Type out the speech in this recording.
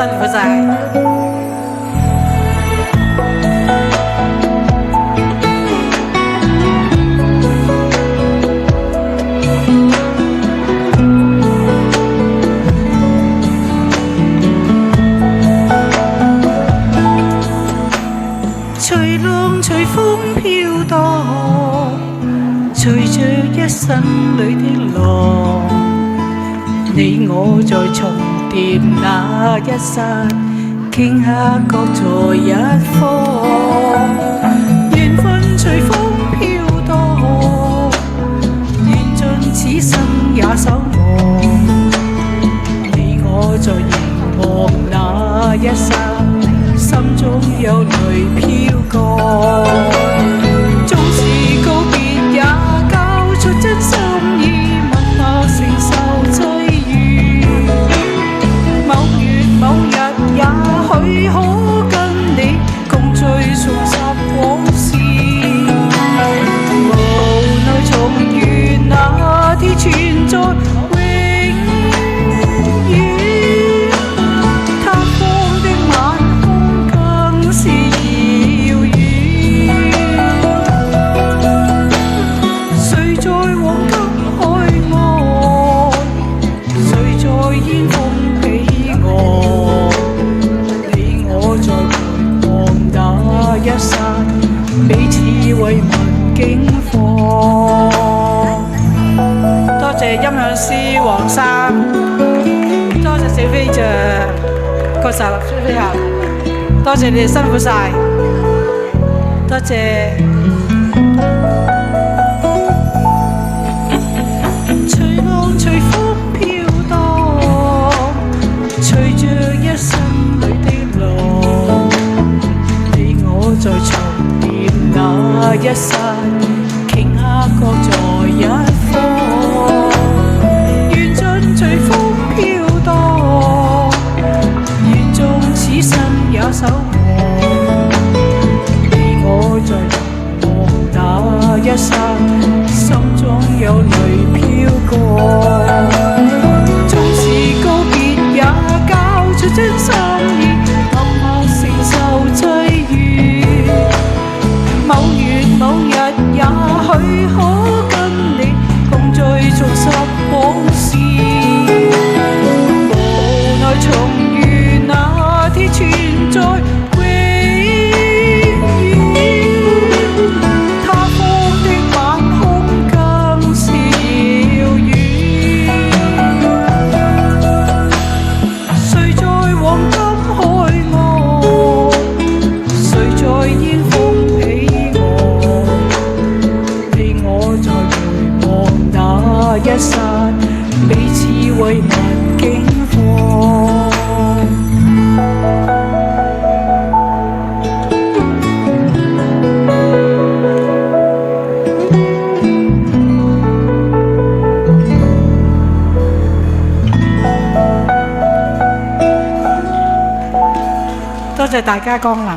辛苦晒。隨浪隨風飄蕩，隨着一生裏的浪，你我在重疊那一剎，頃刻各在一方。緣分隨風飄蕩，緣盡此生也守望。你我在凝望那一剎，心中有淚飄過。縱是告別也交出真心意，默默承受際遇。某月某日也許可跟你共聚重拾往事。無奈重遇那天存在彼此慰問境況。多謝音響師黃生，多謝小飛象確實飛行，多謝你哋辛苦晒，多謝。隨浪隨風飄蕩，隨着一生裏的浪，你我在重疊那一剎，頃刻各在一方。緣盡隨風飄蕩，緣縱此生也守望。你我在凝望那一剎，心中有淚飄過。縱是告別也交出真心意，默默承受際遇。某月某日也許可跟你共聚重拾往事。無奈重遇那天存在永遠，他方的晚空更遙遠。誰在黃金海岸，誰在煙風一剎，彼此慰問境況。多謝大家光臨。